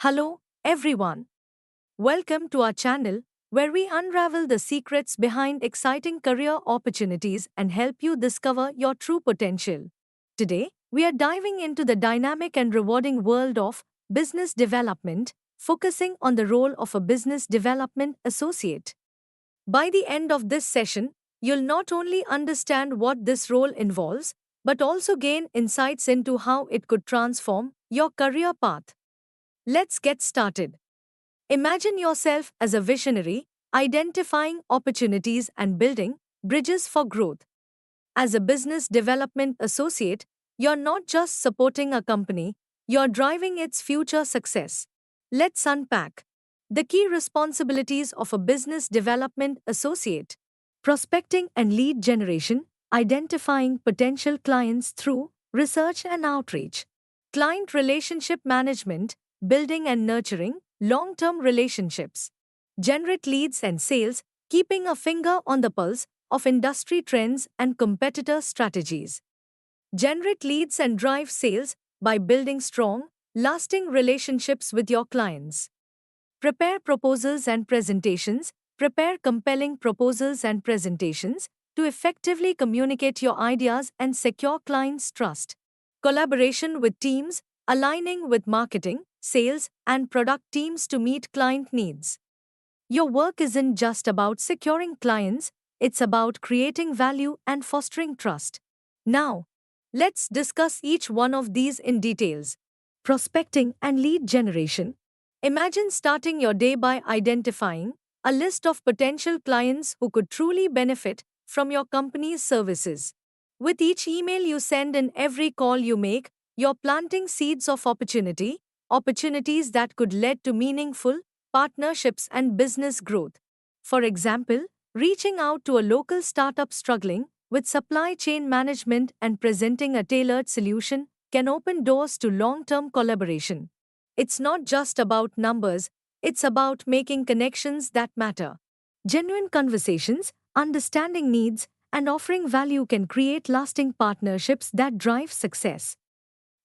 Hello, everyone. Welcome to our channel, where we unravel the secrets behind exciting career opportunities and help you discover your true potential. Today, we are diving into the dynamic and rewarding world of business development, focusing on the role of a business development associate. By the end of this session, you'll not only understand what this role involves, but also gain insights into how it could transform your career path. Let's get started. Imagine yourself as a visionary, identifying opportunities and building bridges for growth. As a business development associate, you're not just supporting a company, you're driving its future success. Let's unpack the key responsibilities of a business development associate: prospecting and lead generation, identifying potential clients through research and outreach, client relationship management, building and nurturing long term relationships, generate leads and sales, keeping a finger on the pulse of industry trends and competitor strategies. Generate leads and drive sales by building strong, lasting relationships with your clients. Prepare proposals and presentations. Prepare compelling proposals and presentations to effectively communicate your ideas and secure clients' trust. Collaboration with teams, aligning with marketing, sales, and product teams to meet client needs. Your work isn't just about securing clients, it's about creating value and fostering trust. Now, let's discuss each one of these in details. Prospecting and lead generation. Imagine starting your day by identifying a list of potential clients who could truly benefit from your company's services. With each email you send and every call you make, you're planting seeds of opportunities that could lead to meaningful partnerships and business growth. For example, reaching out to a local startup struggling with supply chain management and presenting a tailored solution can open doors to long term collaboration. It's not just about numbers, it's about making connections that matter. Genuine conversations, understanding needs, and offering value can create lasting partnerships that drive success.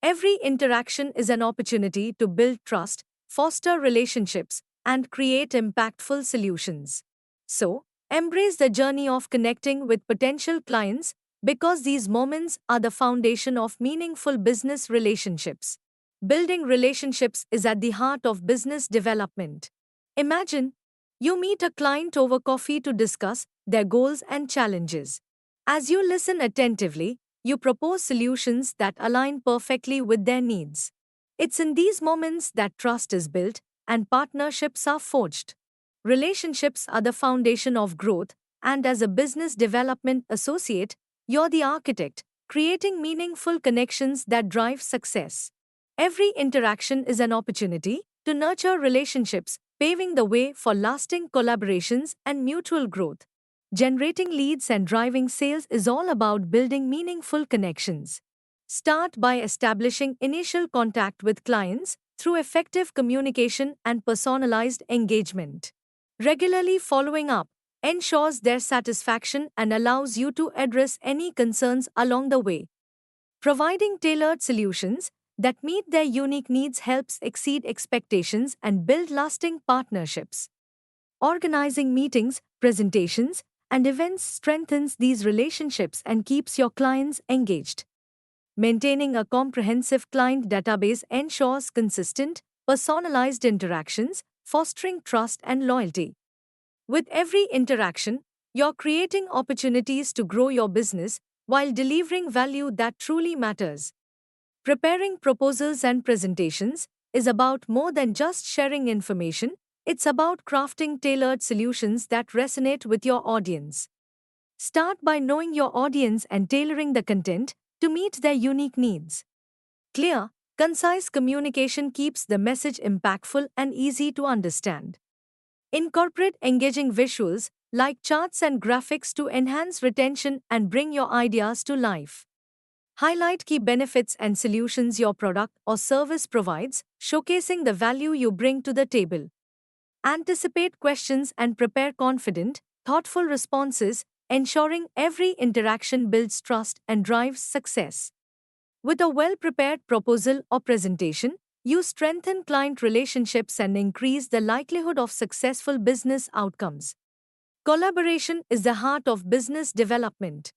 Every interaction is an opportunity to build trust, foster relationships, and create impactful solutions. So, embrace the journey of connecting with potential clients because these moments are the foundation of meaningful business relationships. Building relationships is at the heart of business development. Imagine you meet a client over coffee to discuss their goals and challenges. As you listen attentively, you propose solutions that align perfectly with their needs. It's in these moments that trust is built and partnerships are forged. Relationships are the foundation of growth, and as a business development associate, you're the architect, creating meaningful connections that drive success. Every interaction is an opportunity to nurture relationships, paving the way for lasting collaborations and mutual growth. Generating leads and driving sales is all about building meaningful connections. Start by establishing initial contact with clients through effective communication and personalized engagement. Regularly following up ensures their satisfaction and allows you to address any concerns along the way. Providing tailored solutions that meet their unique needs helps exceed expectations and build lasting partnerships. Organizing meetings, presentations, and events strengthens these relationships and keeps your clients engaged. Maintaining a comprehensive client database ensures consistent, personalized interactions, fostering trust and loyalty. With every interaction, you're creating opportunities to grow your business while delivering value that truly matters. Preparing proposals and presentations is about more than just sharing information, it's about crafting tailored solutions that resonate with your audience. Start by knowing your audience and tailoring the content to meet their unique needs. Clear, concise communication keeps the message impactful and easy to understand. Incorporate engaging visuals like charts and graphics to enhance retention and bring your ideas to life. Highlight key benefits and solutions your product or service provides, showcasing the value you bring to the table. Anticipate questions and prepare confident, thoughtful responses, ensuring every interaction builds trust and drives success. With a well prepared proposal or presentation, you strengthen client relationships and increase the likelihood of successful business outcomes. Collaboration is the heart of business development.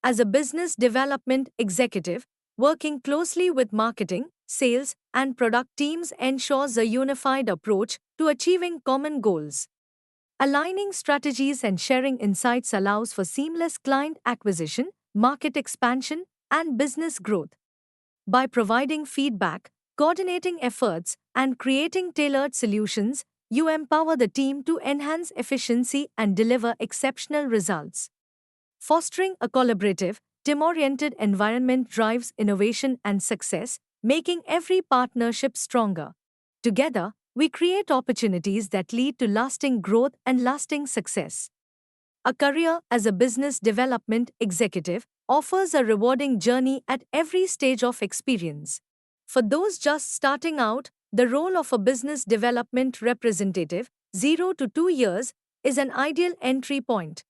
As a business development executive, working closely with marketing, sales, and product teams ensures a unified approach to achieving common goals. Aligning strategies and sharing insights allows for seamless client acquisition, market expansion, and business growth. By providing feedback, coordinating efforts, and creating tailored solutions, you empower the team to enhance efficiency and deliver exceptional results. Fostering a collaborative, team-oriented environment drives innovation and success, making every partnership stronger. Together, we create opportunities that lead to lasting growth and lasting success. A career as a business development executive offers a rewarding journey at every stage of experience. For those just starting out, the role of a business development representative, 0 to 2 years, is an ideal entry point.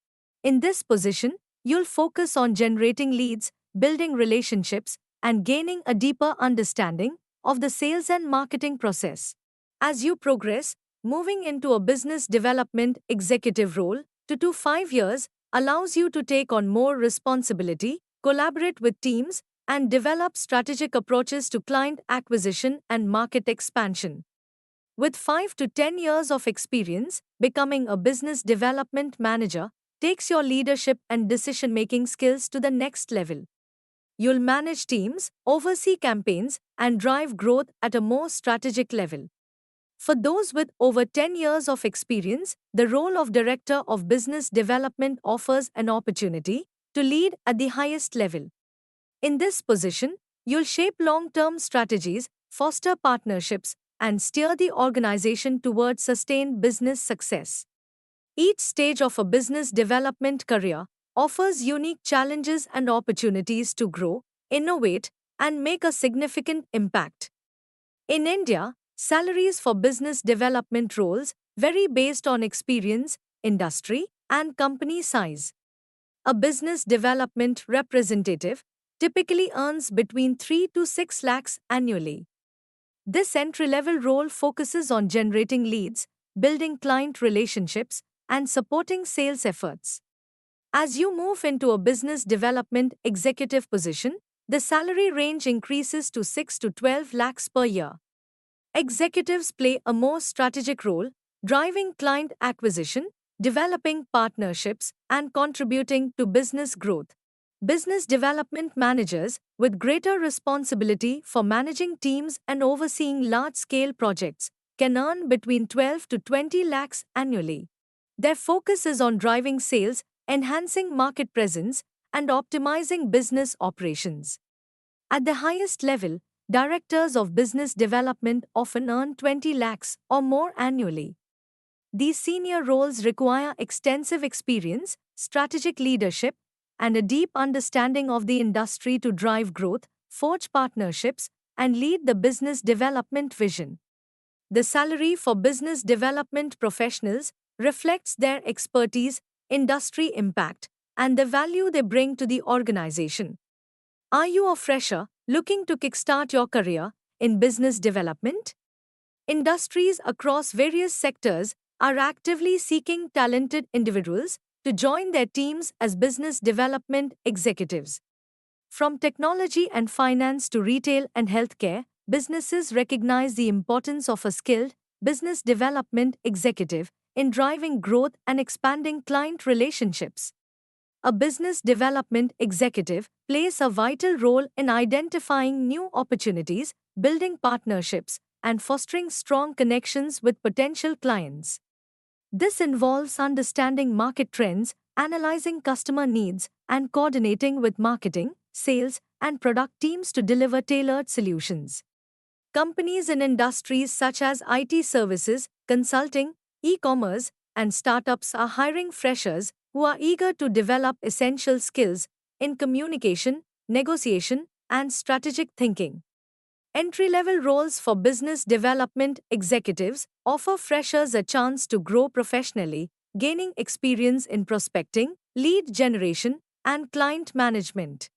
In this position, you'll focus on generating leads, building relationships, and gaining a deeper understanding of the sales and marketing process. As you progress, moving into a business development executive role 2 to 5 years allows you to take on more responsibility, collaborate with teams, and develop strategic approaches to client acquisition and market expansion. With 5 to 10 years of experience, becoming a business development manager takes your leadership and decision-making skills to the next level. You'll manage teams, oversee campaigns, and drive growth at a more strategic level. For those with over 10 years of experience, the role of Director of Business Development offers an opportunity to lead at the highest level. In this position, you'll shape long-term strategies, foster partnerships, and steer the organization towards sustained business success. Each stage of a business development career offers unique challenges and opportunities to grow, innovate, and make a significant impact. In India, salaries for business development roles vary based on experience, industry, and company size. A business development representative typically earns between 3 to 6 lakhs annually. This entry-level role focuses on generating leads, building client relationships, and supporting sales efforts. As you move into a business development executive position, the salary range increases to 6 to 12 lakhs per year. Executives play a more strategic role, driving client acquisition, developing partnerships, and contributing to business growth. Business development managers, with greater responsibility for managing teams and overseeing large-scale projects, can earn between 12 to 20 lakhs annually. Their focus is on driving sales, enhancing market presence, and optimizing business operations. At the highest level, directors of business development often earn 20 lakhs or more annually. These senior roles require extensive experience, strategic leadership, and a deep understanding of the industry to drive growth, forge partnerships, and lead the business development vision. The salary for business development professionals reflects their expertise, industry impact, and the value they bring to the organization. Are you a fresher looking to kickstart your career in business development? Industries across various sectors are actively seeking talented individuals to join their teams as business development executives. From technology and finance to retail and healthcare, businesses recognize the importance of a skilled business development executive in driving growth and expanding client relationships. A business development executive plays a vital role in identifying new opportunities, building partnerships, and fostering strong connections with potential clients. This involves understanding market trends, analyzing customer needs, and coordinating with marketing, sales, and product teams to deliver tailored solutions. Companies in industries such as IT services, consulting, e-commerce, and startups are hiring freshers who are eager to develop essential skills in communication, negotiation, and strategic thinking. Entry-level roles for business development executives offer freshers a chance to grow professionally, gaining experience in prospecting, lead generation, and client management.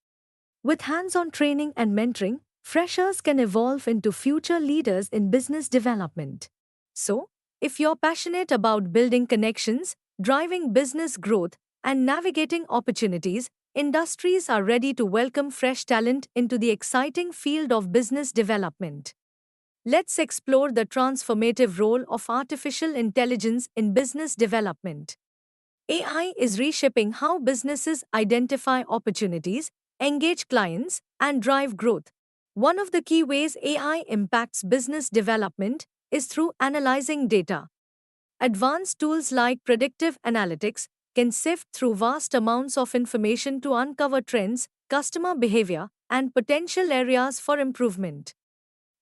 With hands-on training and mentoring, freshers can evolve into future leaders in business development. So, if you're passionate about building connections, driving business growth, and navigating opportunities, industries are ready to welcome fresh talent into the exciting field of business development. Let's explore the transformative role of artificial intelligence in business development. AI is reshaping how businesses identify opportunities, engage clients, and drive growth. One of the key ways AI impacts business development is through analyzing data. Advanced tools like predictive analytics can sift through vast amounts of information to uncover trends, customer behavior, and potential areas for improvement.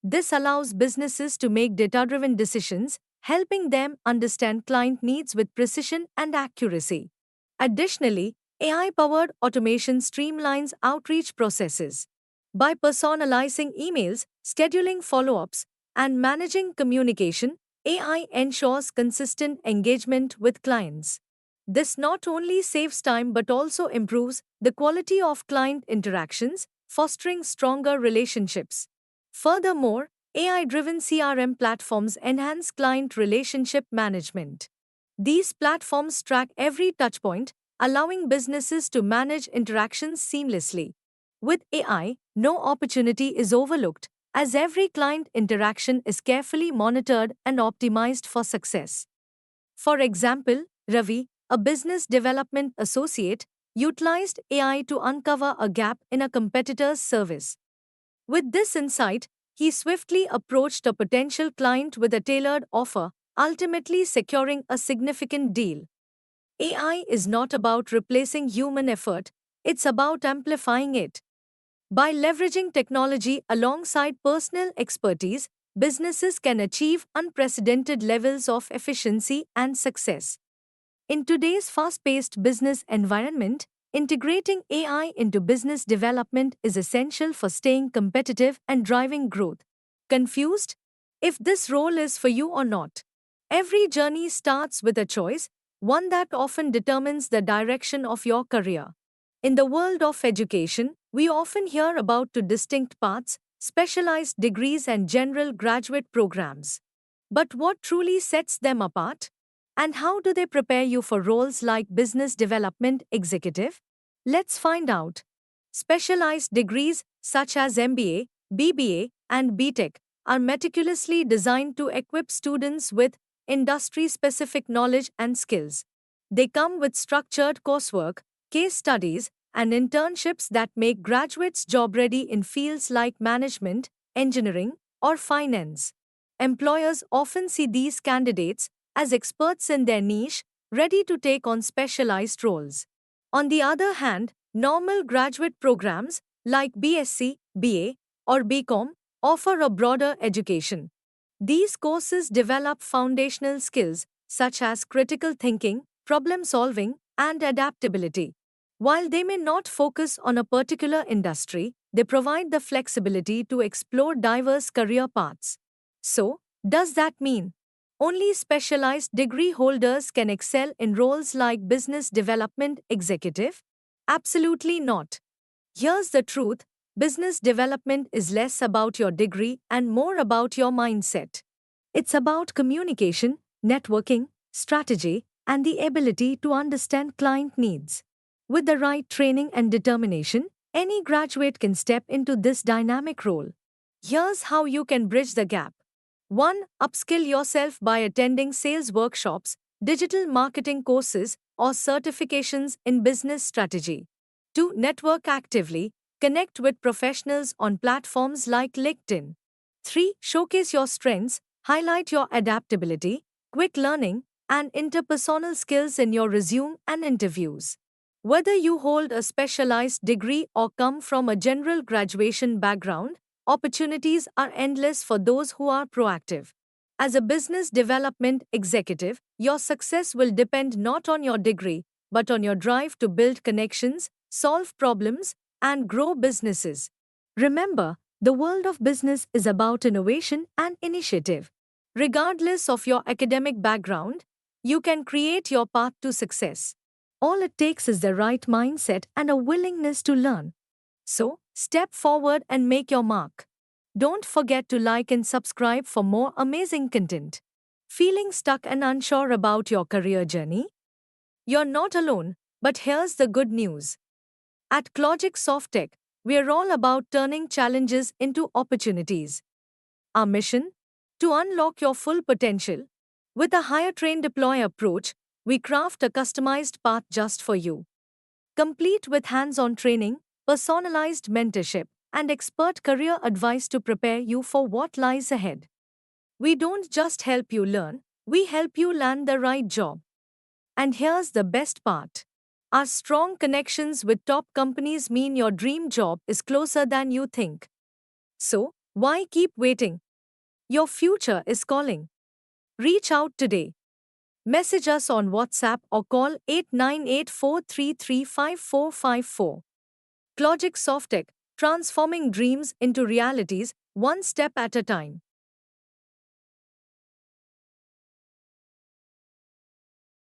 This allows businesses to make data driven decisions, helping them understand client needs with precision and accuracy. Additionally, AI powered automation streamlines outreach processes. By personalizing emails, scheduling follow ups, and managing communication, AI ensures consistent engagement with clients. This not only saves time but also improves the quality of client interactions, fostering stronger relationships. Furthermore, AI driven CRM platforms enhance client relationship management. These platforms track every touchpoint, allowing businesses to manage interactions seamlessly. With AI, no opportunity is overlooked, as every client interaction is carefully monitored and optimized for success. For example, Ravi, a business development associate, utilized AI to uncover a gap in a competitor's service. With this insight, he swiftly approached a potential client with a tailored offer, ultimately securing a significant deal. AI is not about replacing human effort, it's about amplifying it. By leveraging technology alongside personal expertise, businesses can achieve unprecedented levels of efficiency and success. In today's fast paced business environment, integrating AI into business development is essential for staying competitive and driving growth. Confused? If this role is for you or not. Every journey starts with a choice, one that often determines the direction of your career. In the world of education, we often hear about two distinct paths, specialized degrees and general graduate programs. But what truly sets them apart? And how do they prepare you for roles like business development executive? Let's find out. Specialized degrees such as MBA, BBA, and BTech are meticulously designed to equip students with industry specific knowledge and skills. They come with structured coursework, case studies, and internships that make graduates job ready in fields like management, engineering, or finance. Employers often see these candidates as experts in their niche, ready to take on specialized roles. On the other hand, normal graduate programs like BSc, BA, or BCom offer a broader education. These courses develop foundational skills such as critical thinking, problem solving, and adaptability. While they may not focus on a particular industry, they provide the flexibility to explore diverse career paths. So, does that mean only specialized degree holders can excel in roles like business development executive? Absolutely not. Here's the truth: business development is less about your degree and more about your mindset. It's about communication, networking, strategy, and the ability to understand client needs. With the right training and determination, any graduate can step into this dynamic role. Here's how you can bridge the gap. 1. Upskill yourself by attending sales workshops, digital marketing courses, or certifications in business strategy. 2. Network actively. Connect with professionals on platforms like LinkedIn. 3. Showcase your strengths, highlight your adaptability, quick learning, and interpersonal skills in your resume and interviews. Whether you hold a specialized degree or come from a general graduation background, opportunities are endless for those who are proactive. As a business development executive, your success will depend not on your degree, but on your drive to build connections, solve problems, and grow businesses. Remember, the world of business is about innovation and initiative. Regardless of your academic background, you can create your path to success. All it takes is the right mindset and a willingness to learn. So, step forward and make your mark. Don't forget to like and subscribe for more amazing content. Feeling stuck and unsure about your career journey? You're not alone, but here's the good news. At Clogic Softtech, we're all about turning challenges into opportunities. Our mission? To unlock your full potential. With a hire train deploy approach, we craft a customized path just for you. Complete with hands on training, personalized mentorship, and expert career advice to prepare you for what lies ahead. We don't just help you learn, we help you land the right job. And here's the best part. Our strong connections with top companies mean your dream job is closer than you think. So, why keep waiting? Your future is calling. Reach out today. Message us on WhatsApp or call 8984335454. Clogic Softtech, transforming dreams into realities, one step at a time.